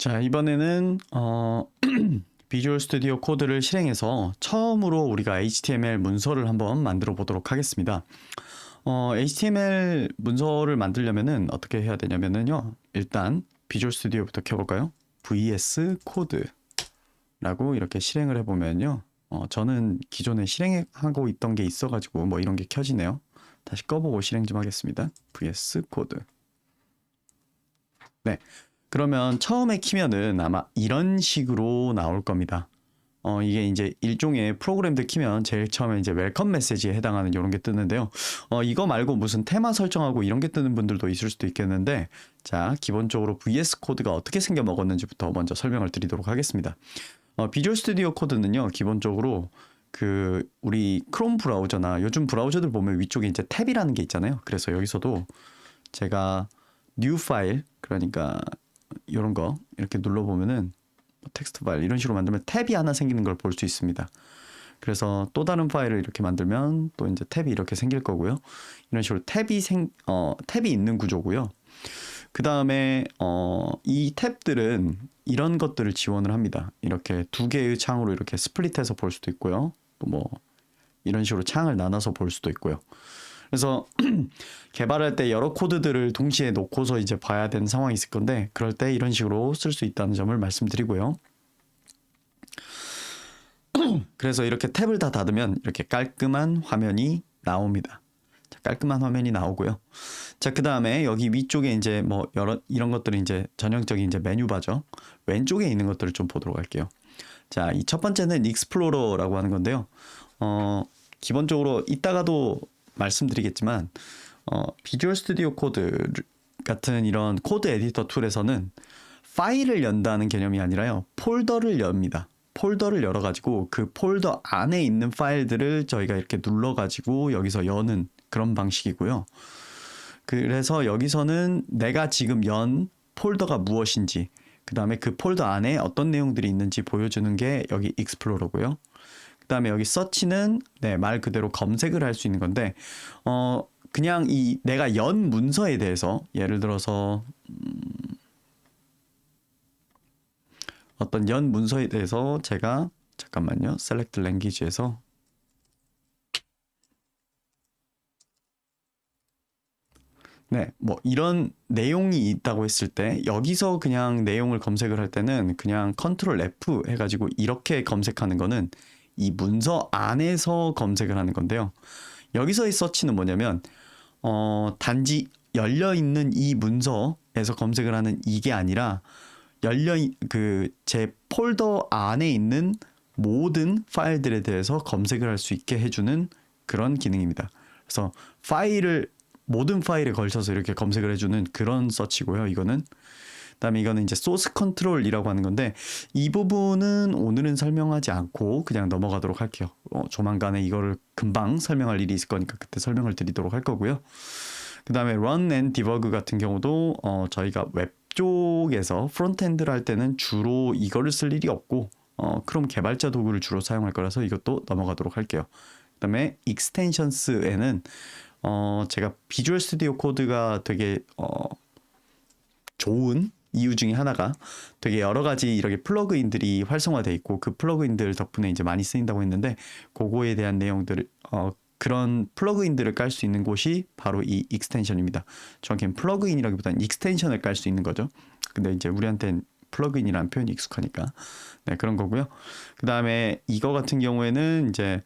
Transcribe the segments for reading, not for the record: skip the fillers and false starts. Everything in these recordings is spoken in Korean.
자, 이번에는 비주얼 스튜디오 코드를 실행해서 처음으로 우리가 HTML 문서를 한번 만들어 보도록 하겠습니다. HTML 문서를 만들려면은 어떻게 해야 되냐면은요. 일단 비주얼 스튜디오부터 켜볼까요? VS 코드라고 이렇게 실행을 해보면요. 저는 기존에 실행하고 있던 게 있어가지고 뭐 이런 게 켜지네요. 다시 꺼보고 실행 좀 하겠습니다. VS 코드. 네. 그러면 처음에 키면은 아마 이런 식으로 나올 겁니다. 이게 이제 일종의 프로그램들 키면 제일 처음에 이제 웰컴 메시지에 해당하는 이런 게 뜨는데요. 이거 말고 무슨 테마 설정하고 이런 게 뜨는 분들도 있을 수도 있겠는데, 자, 기본적으로 VS 코드가 어떻게 생겨 먹었는지부터 먼저 설명을 드리도록 하겠습니다. 비주얼 스튜디오 코드는요, 기본적으로 우리 크롬 브라우저나 요즘 브라우저들 보면 위쪽에 이제 탭이라는 게 있잖아요. 그래서 여기서도 제가 new 파일, 그러니까 이런 거 이렇게 눌러보면은 텍스트 파일 이런 식으로 만들면 탭이 하나 생기는 걸 볼 수 있습니다. 그래서 또 다른 파일을 이렇게 만들면 또 이제 탭이 이렇게 생길 거고요. 이런 식으로 탭이 있는 구조고요. 그 다음에 이 탭들은 이런 것들을 지원을 합니다. 이렇게 두 개의 창으로 이렇게 스플릿해서 볼 수도 있고요. 또 뭐 이런 식으로 창을 나눠서 볼 수도 있고요. 그래서 개발할 때 여러 코드들을 동시에 놓고서 이제 봐야 되는 상황이 있을 건데, 그럴 때 이런 식으로 쓸 수 있다는 점을 말씀드리고요. 그래서 이렇게 탭을 다 닫으면 이렇게 깔끔한 화면이 나옵니다. 자, 깔끔한 화면이 나오고요. 자, 그 다음에 여기 위쪽에 이제 뭐 이런 것들이 이제 전형적인 이제 메뉴바죠. 왼쪽에 있는 것들을 좀 보도록 할게요. 자, 이 첫 번째는 익스플로러라고 하는 건데요. 기본적으로 이따가도 말씀드리겠지만 비주얼 스튜디오 코드 같은 이런 코드 에디터 툴에서는 파일을 연다는 개념이 아니라요, 폴더를 엽니다. 폴더를 열어가지고 그 폴더 안에 있는 파일들을 저희가 이렇게 눌러가지고 여기서 여는 그런 방식이고요. 그래서 여기서는 내가 지금 연 폴더가 무엇인지, 그 다음에 그 폴더 안에 어떤 내용들이 있는지 보여주는 게 여기 익스플로러고요. 그 다음에 여기 서치는 말 그대로 검색을 할 수 있는 건데, 그냥 이 내가 연 문서에 대해서 예를 들어서 어떤 연 문서에 대해서 제가 잠깐만요, 셀렉트 랭귀지에서 뭐 이런 내용이 있다고 했을 때 여기서 그냥 내용을 검색을 할 때는 그냥 컨트롤 F 해가지고 이렇게 검색하는 거는 이 문서 안에서 검색을 하는 건데요. 여기서의 서치는 뭐냐면 단지 열려있는 이 문서에서 검색을 하는 이게 아니라 제 폴더 안에 있는 모든 파일들에 대해서 검색을 할 수 있게 해주는 그런 기능입니다. 그래서 모든 파일에 걸쳐서 이렇게 검색을 해주는 그런 서치고요. 이거는. 그다음에 이거는 이제 소스 컨트롤이라고 하는 건데, 이 부분은 오늘은 설명하지 않고 그냥 넘어가도록 할게요. 조만간에 이거를 금방 설명할 일이 있을 거니까 그때 설명을 드리도록 할 거고요. 그 다음에 run and debug 같은 경우도 저희가 웹 쪽에서 프론트엔드를 할 때는 주로 이거를 쓸 일이 없고 크롬 개발자 도구를 주로 사용할 거라서 이것도 넘어가도록 할게요. 그 다음에 익스텐션스에는 제가 비주얼 스튜디오 코드가 되게 좋은 이유 중에 하나가 되게 여러 가지 이렇게 플러그인들이 활성화돼 있고 그 플러그인들 덕분에 이제 많이 쓰인다고 했는데, 그거에 대한 내용들을 그런 플러그인들을 깔 수 있는 곳이 바로 이 익스텐션입니다. 정확히는 플러그인이라기보다는 익스텐션을 깔 수 있는 거죠. 근데 이제 우리한테는 플러그인이라는 표현이 익숙하니까 그런 거고요. 그 다음에 이거 같은 경우에는 이제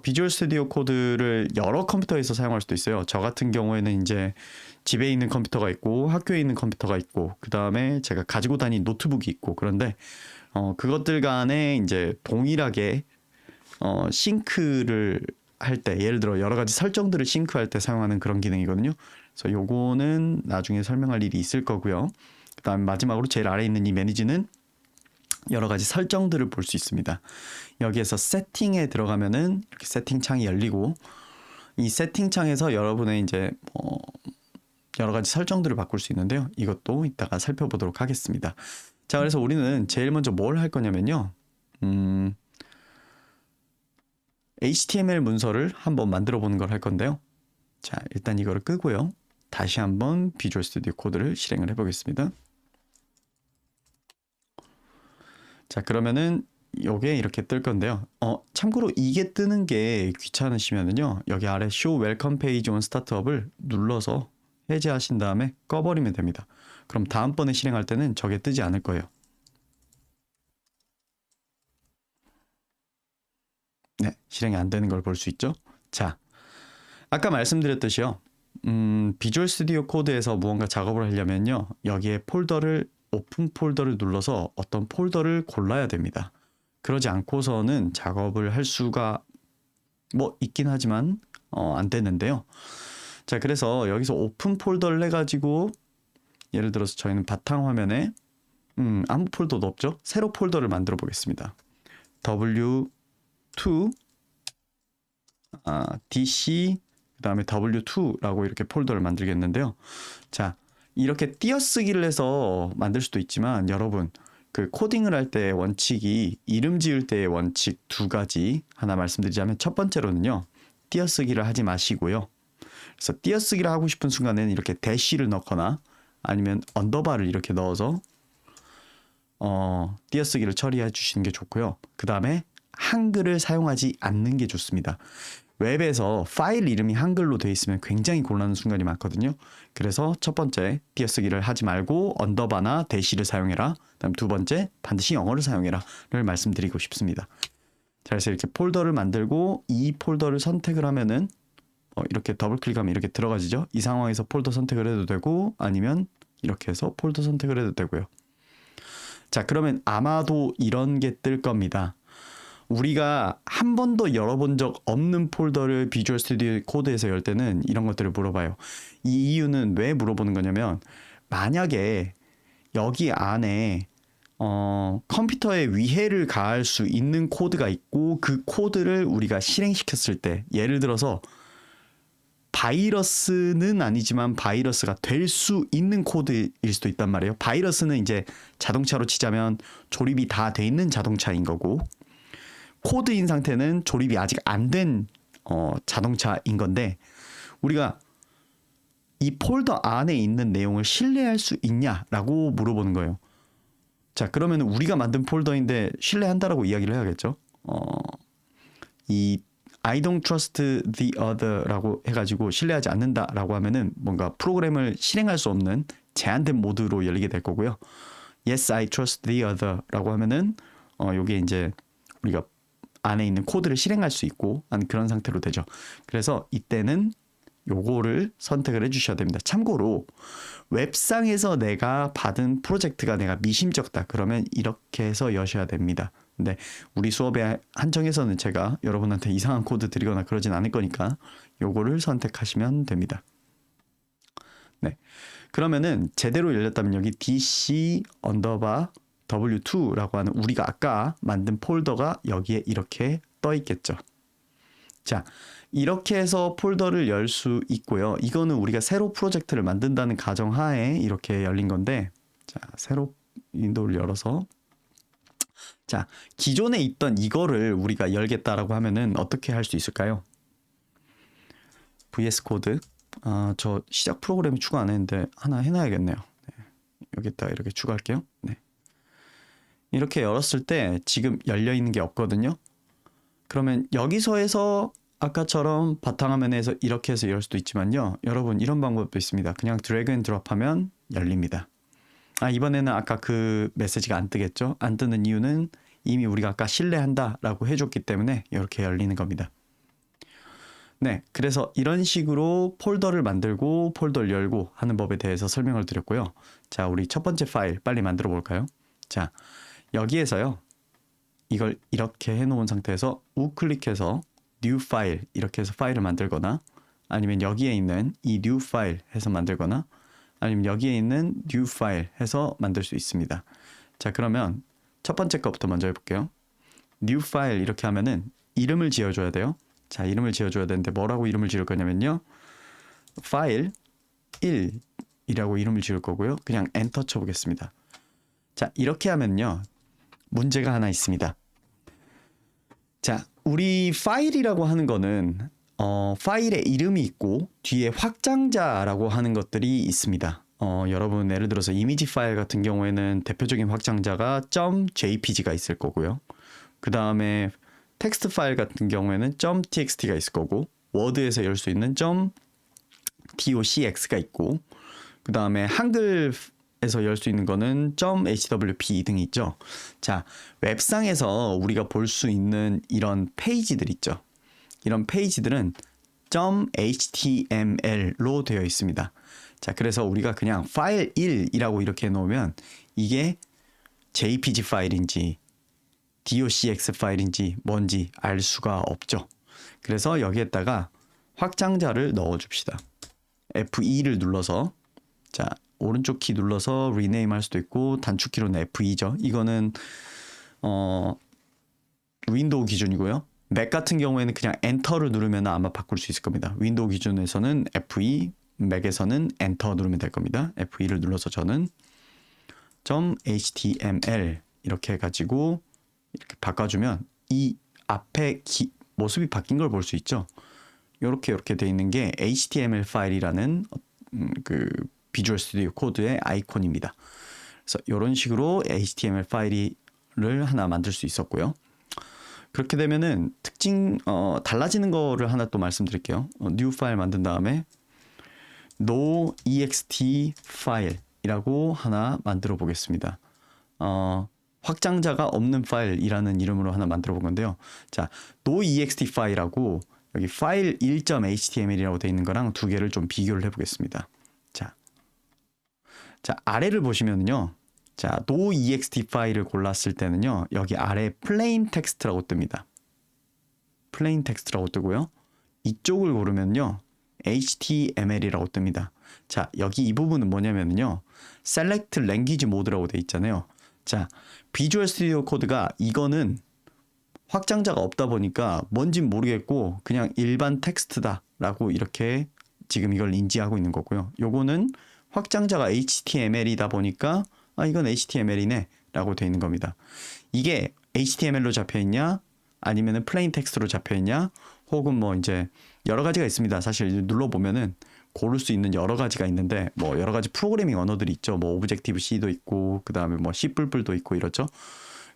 비주얼 스튜디오 코드를 여러 컴퓨터에서 사용할 수도 있어요. 저 같은 경우에는 이제 집에 있는 컴퓨터가 있고 학교에 있는 컴퓨터가 있고 그 다음에 제가 가지고 다니는 노트북이 있고, 그런데 그것들 간에 이제 동일하게 싱크를 할 때, 예를 들어 여러 가지 설정들을 싱크할 때 사용하는 그런 기능이거든요. 그래서 요거는 나중에 설명할 일이 있을 거고요. 그 다음 마지막으로 제일 아래에 있는 이 매니지는 여러 가지 설정들을 볼 수 있습니다. 여기에서 세팅에 들어가면은 이렇게 세팅 창이 열리고, 이 세팅 창에서 여러분의 이제 여러 가지 설정들을 바꿀 수 있는데요. 이것도 이따가 살펴보도록 하겠습니다. 자, 그래서 우리는 제일 먼저 뭘 할 거냐면요. HTML 문서를 한번 만들어 보는 걸 할 건데요. 자, 일단 이거를 끄고요. 다시 한번 비주얼 스튜디오 코드를 실행을 해보겠습니다. 자, 그러면은 요게 이렇게 뜰 건데요. 참고로 이게 뜨는 게 귀찮으시면은요. 여기 아래 Show Welcome Page on Startup을 눌러서 해제하신 다음에 꺼버리면 됩니다. 그럼 다음번에 실행할 때는 저게 뜨지 않을 거예요. 네, 실행이 안 되는 걸 볼 수 있죠. 자, 아까 말씀드렸듯이요. 비주얼 스튜디오 코드에서 무언가 작업을 하려면요. 여기에 오픈 폴더를 눌러서 어떤 폴더를 골라야 됩니다. 그러지 않고서는 작업을 할 수가 뭐 있긴 하지만 안 되는데요. 자, 그래서 여기서 오픈 폴더를 해가지고 예를 들어서 저희는 바탕화면에 아무 폴더도 없죠. 새로 폴더를 만들어 보겠습니다. W2 DC 그 다음에 W2라고 이렇게 폴더를 만들겠는데요. 자, 이렇게 띄어쓰기를 해서 만들 수도 있지만 여러분 그 코딩을 할 때 원칙이 이름 지을 때의 원칙 두 가지 하나 말씀드리자면 첫 번째로는요. 띄어쓰기를 하지 마시고요. 그래서 띄어쓰기를 하고 싶은 순간에는 이렇게 대시를 넣거나 아니면 언더바를 이렇게 넣어서 띄어쓰기를 처리해 주시는 게 좋고요. 그 다음에 한글을 사용하지 않는 게 좋습니다. 웹에서 파일 이름이 한글로 되어 있으면 굉장히 곤란한 순간이 많거든요. 그래서 첫 번째 띄어쓰기를 하지 말고 언더바나 대시를 사용해라. 그다음 두 번째 반드시 영어를 사용해라를 말씀드리고 싶습니다. 자, 그래서 이렇게 폴더를 만들고 이 폴더를 선택을 하면은 이렇게 더블 클릭하면 이렇게 들어가지죠. 이 상황에서 폴더 선택을 해도 되고 아니면 이렇게 해서 폴더 선택을 해도 되고요. 자, 그러면 아마도 이런 게 뜰 겁니다. 우리가 한 번도 열어본 적 없는 폴더를 비주얼 스튜디오 코드에서 열 때는 이런 것들을 물어봐요. 이 이유는 왜 물어보는 거냐면 만약에 여기 안에 컴퓨터에 위해를 가할 수 있는 코드가 있고 그 코드를 우리가 실행시켰을 때 예를 들어서 바이러스는 아니지만 바이러스가 될 수 있는 코드일 수도 있단 말이에요. 바이러스는 이제 자동차로 치자면 조립이 다 돼 있는 자동차인 거고 코드인 상태는 조립이 아직 안 된 자동차인 건데 우리가 이 폴더 안에 있는 내용을 신뢰할 수 있냐라고 물어보는 거예요. 자, 그러면 우리가 만든 폴더인데 신뢰한다라고 이야기를 해야겠죠. 이 I don't trust the other라고 해가지고 신뢰하지 않는다라고 하면은 뭔가 프로그램을 실행할 수 없는 제한된 모드로 열리게 될 거고요. Yes, I trust the other라고 하면은 요게 이제 우리가 안에 있는 코드를 실행할 수 있고 하는 그런 상태로 되죠. 그래서 이때는 요거를 선택을 해주셔야 됩니다. 참고로 웹상에서 내가 받은 프로젝트가 내가 미심쩍다 그러면 이렇게 해서 여셔야 됩니다. 근데 우리 수업의 한정에서는 제가 여러분한테 이상한 코드 드리거나 그러진 않을 거니까 요거를 선택하시면 됩니다. 네, 그러면은 제대로 열렸다면 여기 DC 언더바 W2라고 하는 우리가 아까 만든 폴더가 여기에 이렇게 떠 있겠죠. 자, 이렇게 해서 폴더를 열 수 있고요. 이거는 우리가 새로 프로젝트를 만든다는 가정하에 이렇게 열린 건데 자, 새로 윈도우를 열어서 자, 기존에 있던 이거를 우리가 열겠다라고 하면은 어떻게 할 수 있을까요? VS 코드 저 시작 프로그램이 추가 안 했는데 하나 해놔야겠네요. 네, 여기다 이렇게 추가할게요. 네. 이렇게 열었을 때 지금 열려 있는 게 없거든요. 그러면 여기서 해서 아까처럼 바탕화면에서 이렇게 해서 열 수도 있지만요. 여러분 이런 방법도 있습니다. 그냥 드래그 앤 드롭 하면 열립니다. 이번에는 아까 그 메시지가 안 뜨겠죠. 안 뜨는 이유는 이미 우리가 아까 신뢰한다 라고 해줬기 때문에 이렇게 열리는 겁니다. 네, 그래서 이런 식으로 폴더를 만들고 폴더를 열고 하는 법에 대해서 설명을 드렸고요. 자, 우리 첫 번째 파일 빨리 만들어 볼까요? 자, 여기에서요. 이걸 이렇게 해놓은 상태에서 우클릭해서 New File 이렇게 해서 파일을 만들거나 아니면 여기에 있는 이 New File 해서 만들거나 아니면 여기에 있는 New File 해서 만들 수 있습니다. 자, 그러면 첫 번째 거부터 먼저 해볼게요. New File 이렇게 하면은 이름을 지어줘야 돼요. 자, 이름을 지어줘야 되는데 뭐라고 이름을 지을 거냐면요. 파일 1이라고 이름을 지을 거고요. 그냥 엔터 쳐보겠습니다. 자, 이렇게 하면요. 문제가 하나 있습니다. 자, 우리 파일이라고 하는 거는 파일에 이름이 있고 뒤에 확장자라고 하는 것들이 있습니다. 여러분 예를 들어서 이미지 파일 같은 경우에는 대표적인 확장자가 .jpg가 있을 거고요. 그 다음에 텍스트 파일 같은 경우에는 .txt가 있을 거고, 워드에서 열 수 있는 .docx가 있고, 그 다음에 한글에서 열 수 있는 거는 .hwp 등이 있죠. 자, 웹상에서 우리가 볼 수 있는 이런 페이지들 있죠. 이런 페이지들은 .html로 되어 있습니다. 자, 그래서 우리가 그냥 파일 1이라고 이렇게 해놓으면 이게 jpg 파일인지 docx 파일인지 뭔지 알 수가 없죠. 그래서 여기에다가 확장자를 넣어줍시다. F2를 눌러서, 자, 오른쪽 키 눌러서 rename 할 수도 있고, 단축키로는 F2죠. 이거는 윈도우 기준이고요. 맥 같은 경우에는 그냥 엔터를 누르면 아마 바꿀 수 있을 겁니다. 윈도우 기준에서는 F2, 맥에서는 엔터 누르면 될 겁니다. F2를 눌러서 저는 .html 이렇게 해가지고 이렇게 바꿔주면 이 앞에 모습이 바뀐 걸 볼 수 있죠. 이렇게 돼 있는 게 HTML 파일이라는 그 비주얼 스튜디오 코드의 아이콘입니다. 그래서 이런 식으로 HTML 파일을 하나 만들 수 있었고요. 그렇게 되면은 달라지는 거를 하나 또 말씀드릴게요. new 파일 만든 다음에 no.ext 파일이라고 하나 만들어 보겠습니다. 확장자가 없는 파일이라는 이름으로 하나 만들어 본 건데요. 자, no.ext 파일하고 여기 파일 1.html이라고 되어 있는 거랑 두 개를 좀 비교를 해보겠습니다. 자, 아래를 보시면요. 자, no.ext 파일을 골랐을 때는요. 여기 아래 plain text라고 뜹니다. plain text라고 뜨고요. 이쪽을 고르면요. html이라고 뜹니다. 자, 여기 이 부분은 뭐냐면요. select language mode라고 되어 있잖아요. 자, 비주얼 스튜디오 코드가 이거는 확장자가 없다 보니까 뭔진 모르겠고 그냥 일반 텍스트다라고 이렇게 지금 이걸 인지하고 있는 거고요. 요거는 확장자가 HTML이다 보니까 이건 HTML이네 라고 되어 있는 겁니다. 이게 HTML로 잡혀 있냐 아니면은 플레인 텍스트로 잡혀 있냐 혹은 뭐 이제 여러 가지가 있습니다. 사실 눌러보면은 고를 수 있는 여러 가지가 있는데 뭐 여러 가지 프로그래밍 언어들이 있죠. 뭐 오브젝티브 C도 있고 그 다음에 뭐 C++도 있고 이렇죠.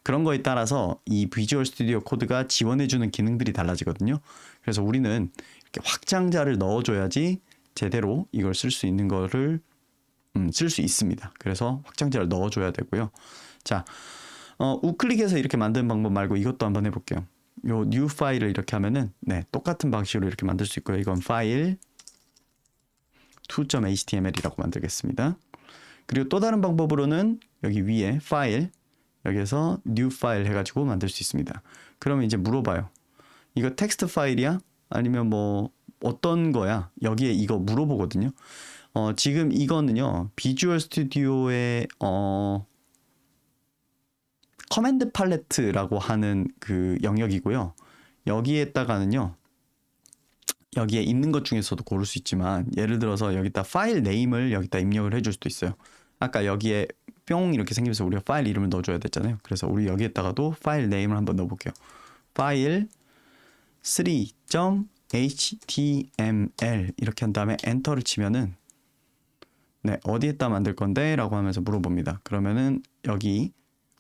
그런 거에 따라서 이 비주얼 스튜디오 코드가 지원해주는 기능들이 달라지거든요. 그래서 우리는 이렇게 확장자를 넣어줘야지 제대로 이걸 쓸 수 있는 거를 쓸 수 있습니다. 그래서 확장자를 넣어줘야 되고요. 자, 우클릭해서 이렇게 만드는 방법 말고 이것도 한번 해볼게요. 요 new 파일을 이렇게 하면은 네, 똑같은 방식으로 이렇게 만들 수 있고요. 이건 파일 2.html이라고 만들겠습니다. 그리고 또 다른 방법으로는 여기 위에 파일 여기에서 new 파일 해가지고 만들 수 있습니다. 그러면 이제 물어봐요. 이거 텍스트 파일이야? 아니면 뭐 어떤 거야? 여기에 이거 물어보거든요. 지금 이거는요. 비주얼 스튜디오의 커맨드 팔레트라고 하는 그 영역이고요. 여기에다가는요. 여기에 있는 것 중에서도 고를 수 있지만 예를 들어서 여기다 파일 네임을 여기다 입력을 해줄 수도 있어요. 아까 여기에 뿅 이렇게 생기면서 우리가 파일 이름을 넣어줘야 됐잖아요. 그래서 우리 여기에다가도 파일 네임을 한번 넣어볼게요. 파일 3.html 이렇게 한 다음에 엔터를 치면은 네, 어디에다 만들 건데? 라고 하면서 물어봅니다. 그러면은 여기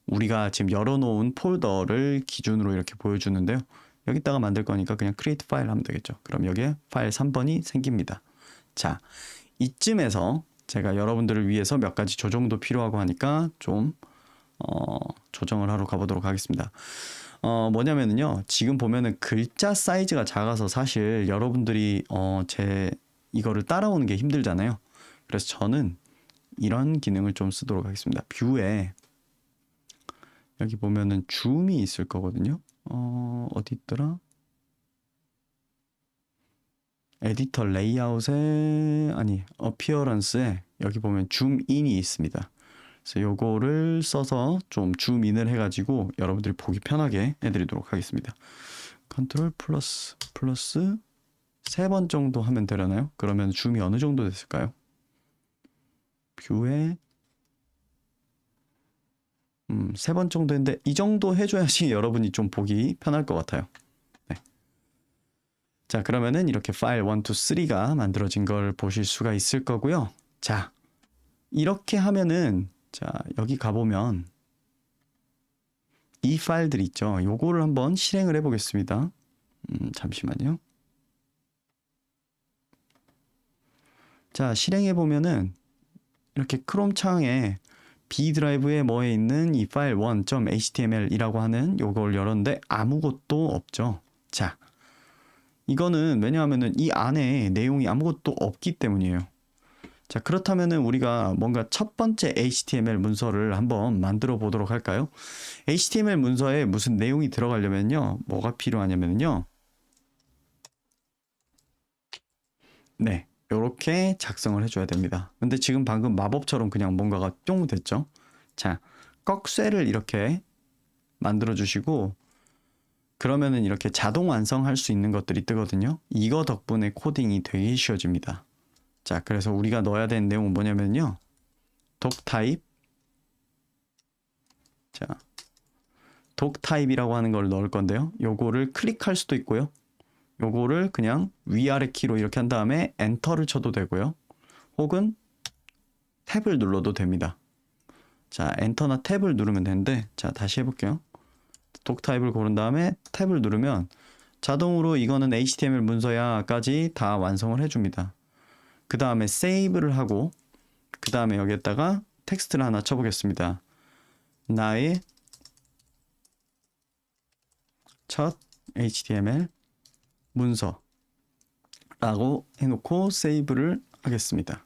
우리가 지금 열어놓은 폴더를 기준으로 이렇게 보여주는데요. 여기다가 만들 거니까 그냥 create 파일 하면 되겠죠. 그럼 여기에 파일 3번이 생깁니다. 자, 이쯤에서 제가 여러분들을 위해서 몇 가지 조정도 필요하고 하니까 좀 조정을 하러 가보도록 하겠습니다. 뭐냐면은요. 지금 보면은 글자 사이즈가 작아서 사실 여러분들이 제 이거를 따라오는 게 힘들잖아요. 그래서 저는 이런 기능을 좀 쓰도록 하겠습니다. 뷰에 여기 보면은 줌이 있을 거거든요. 어디 있더라? 에디터 레이아웃에 어피어런스에 여기 보면 줌인이 있습니다. 그래서 요거를 써서 좀 줌인을 해가지고 여러분들이 보기 편하게 해드리도록 하겠습니다. 컨트롤 플러스 3번 정도 하면 되려나요? 그러면 줌이 어느 정도 됐을까요? 뷰에 3번 정도 했는데 이 정도 해줘야지 여러분이 좀 보기 편할 것 같아요. 네. 자, 그러면은 이렇게 파일 1, 2, 3가 만들어진 걸 보실 수가 있을 거고요. 자, 이렇게 하면은 자, 여기 가보면 이 파일들 있죠. 요거를 한번 실행을 해보겠습니다. 잠시만요. 자, 실행해 보면은 이렇게 크롬 창에 B 드라이브에 뭐에 있는 이 파일 1.html이라고 하는 요걸 열었는데 아무것도 없죠. 자, 이거는 왜냐하면은 이 안에 내용이 아무것도 없기 때문이에요. 자, 그렇다면은 우리가 뭔가 첫 번째 HTML 문서를 한번 만들어 보도록 할까요? HTML 문서에 무슨 내용이 들어가려면요, 뭐가 필요하냐면요, 네, 이렇게 작성을 해줘야 됩니다. 근데 지금 방금 마법처럼 그냥 뭔가가 쫑 됐죠? 자, 꺽쇠를 이렇게 만들어 주시고, 그러면은 이렇게 자동 완성할 수 있는 것들이 뜨거든요. 이거 덕분에 코딩이 되게 쉬워집니다. 자, 그래서 우리가 넣어야 되는 내용은 뭐냐면요, doctype, 자, doctype이라고 하는 걸 넣을 건데요. 요거를 클릭할 수도 있고요. 요거를 그냥 위아래 키로 이렇게 한 다음에 엔터를 쳐도 되고요. 혹은 탭을 눌러도 됩니다. 자, 엔터나 탭을 누르면 되는데, 자, 다시 해볼게요. doctype을 고른 다음에 탭을 누르면 자동으로 이거는 HTML 문서야까지 다 완성을 해줍니다. 그 다음에 세이브를 하고, 그 다음에 여기에다가 텍스트를 하나 쳐보겠습니다. 나의 첫 HTML 문서라고 해놓고 세이브를 하겠습니다.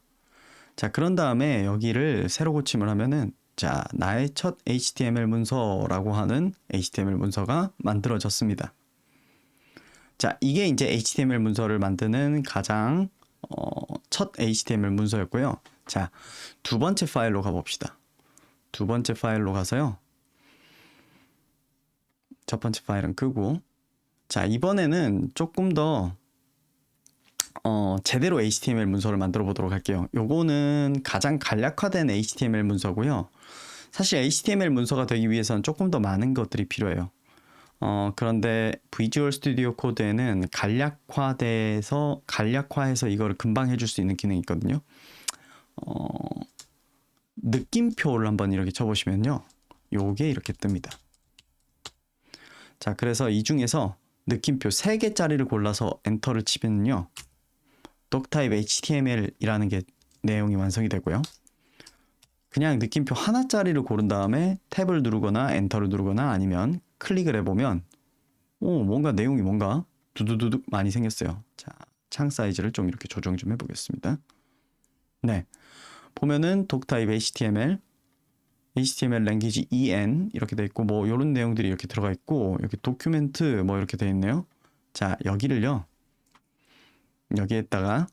자, 그런 다음에 여기를 새로 고침을 하면은, 자, 나의 첫 HTML 문서라고 하는 HTML 문서가 만들어졌습니다. 자, 이게 이제 HTML 문서를 만드는 가장 첫 HTML 문서였고요. 자, 두 번째 파일로 가봅시다. 두 번째 파일로 가서요. 첫 번째 파일은 끄고, 자, 이번에는 조금 더 제대로 HTML 문서를 만들어 보도록 할게요. 요거는 가장 간략화된 HTML 문서고요. 사실 HTML 문서가 되기 위해서는 조금 더 많은 것들이 필요해요. 그런데 비주얼 스튜디오 코드에는 간략화해서 이거를 금방 해줄 수 있는 기능이 있거든요. 느낌표를 한번 이렇게 쳐보시면요, 요게 이렇게 뜹니다. 자, 그래서 이 중에서 느낌표 3개짜리를 골라서 엔터를 치면요, doctype HTML이라는 게 내용이 완성이 되고요. 그냥 느낌표 하나짜리를 고른 다음에 탭을 누르거나 엔터를 누르거나 아니면 클릭을 해보면 뭔가 내용이 뭔가 두두두둑 많이 생겼어요. 자, 창 사이즈를 좀 이렇게 조정 좀 해보겠습니다. 네, 보면은 doctype HTML 랭귀지 EN 이렇게 돼 있고, 뭐 이런 내용들이 이렇게 들어가 있고, 여기 도큐멘트 뭐 이렇게 돼 있네요. 자, 여기를요, 여기에다가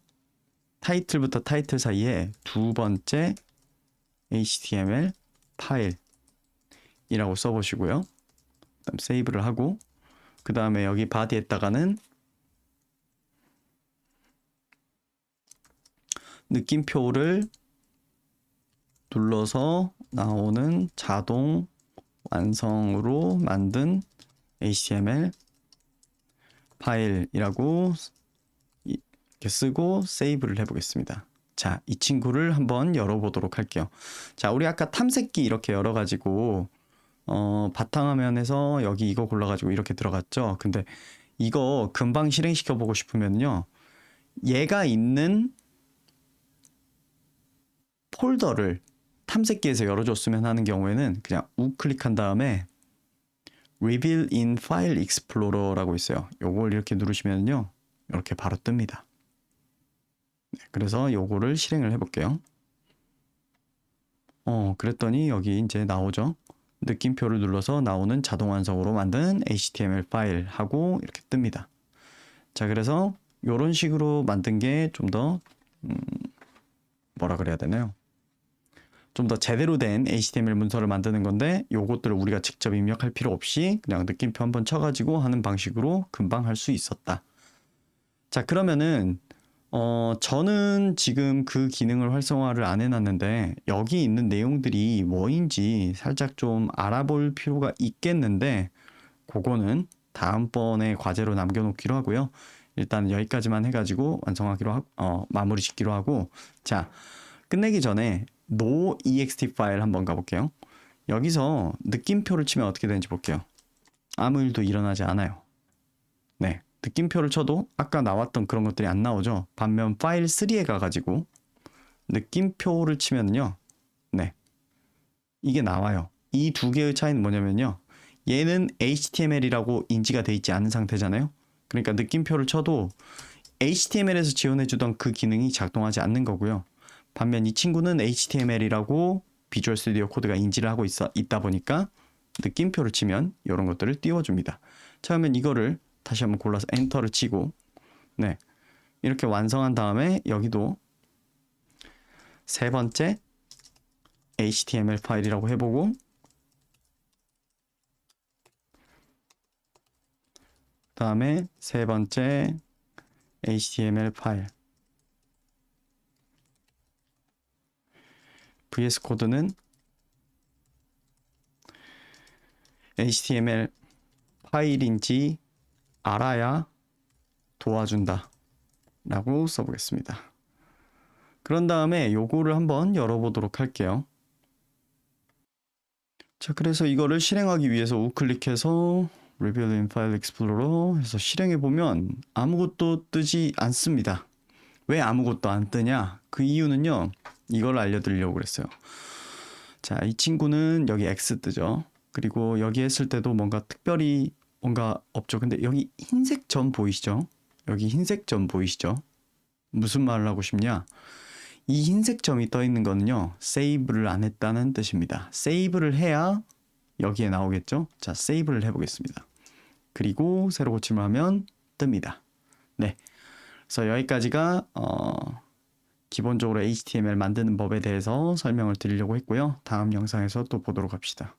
타이틀부터 타이틀 사이에 두 번째 HTML 파일이라고 써보시고요. 그다음 세이브를 하고, 그 다음에 여기 바디에다가는 느낌표를 눌러서 나오는 자동 완성으로 만든 HTML 파일이라고 이렇게 쓰고 세이브를 해보겠습니다. 자, 이 친구를 한번 열어보도록 할게요. 자, 우리 아까 탐색기 이렇게 열어가지고 바탕화면에서 여기 이거 골라가지고 이렇게 들어갔죠. 근데 이거 금방 실행시켜 보고 싶으면요, 얘가 있는 폴더를 탐색기에서 열어줬으면 하는 경우에는 그냥 우클릭한 다음에 Reveal in File Explorer라고 있어요. 요걸 이렇게 누르시면요, 이렇게 바로 뜹니다. 네, 그래서 요거를 실행을 해볼게요. 그랬더니 여기 이제 나오죠. 느낌표를 눌러서 나오는 자동 완성으로 만든 HTML 파일 하고 이렇게 뜹니다. 자, 그래서 이런 식으로 만든 게 좀 더 뭐라 그래야 되나요? 좀 더 제대로 된 HTML 문서를 만드는 건데, 요것들을 우리가 직접 입력할 필요 없이 그냥 느낌표 한번 쳐가지고 하는 방식으로 금방 할 수 있었다. 자, 그러면은 저는 지금 그 기능을 활성화를 안 해놨는데 여기 있는 내용들이 뭐인지 살짝 좀 알아볼 필요가 있겠는데, 그거는 다음번에 과제로 남겨놓기로 하고요. 일단 여기까지만 해가지고 완성하기로 마무리 짓기로 하고, 자, 끝내기 전에 no.ext 파일 한번 가볼게요. 여기서 느낌표를 치면 어떻게 되는지 볼게요. 아무 일도 일어나지 않아요. 네, 느낌표를 쳐도 아까 나왔던 그런 것들이 안 나오죠. 반면 파일 3에 가가지고 느낌표를 치면요, 네, 이게 나와요. 이 두 개의 차이는 뭐냐면요, 얘는 HTML이라고 인지가 돼 있지 않은 상태잖아요. 그러니까 느낌표를 쳐도 HTML에서 지원해주던 그 기능이 작동하지 않는 거고요. 반면 이 친구는 HTML이라고 비주얼 스튜디오 코드가 인지를 하고 있다 보니까 느낌표를 치면 이런 것들을 띄워줍니다. 처음엔 이거를 다시 한번 골라서 엔터를 치고, 네, 이렇게 완성한 다음에 여기도 세 번째 HTML 파일이라고 해보고, 다음에 세 번째 HTML 파일, VS 코드는 HTML 파일인지 알아야 도와준다 라고 써보겠습니다. 그런 다음에 요거를 한번 열어보도록 할게요. 자, 그래서 이거를 실행하기 위해서 우클릭해서 Reveal in File Explorer 해서 실행해보면 아무것도 뜨지 않습니다. 왜 아무것도 안 뜨냐? 그 이유는요, 이걸 알려드리려고 그랬어요. 자, 이 친구는 여기 X 뜨죠. 그리고 여기 했을 때도 뭔가 특별히 뭔가 없죠. 근데 여기 흰색 점 보이시죠? 여기 흰색 점 보이시죠? 무슨 말을 하고 싶냐? 이 흰색 점이 떠 있는 거는요, 세이브를 안 했다는 뜻입니다. 세이브를 해야 여기에 나오겠죠? 자, 세이브를 해보겠습니다. 그리고 새로 고침을 하면 뜹니다. 네, 그래서 여기까지가 기본적으로 HTML 만드는 법에 대해서 설명을 드리려고 했고요. 다음 영상에서 또 보도록 합시다.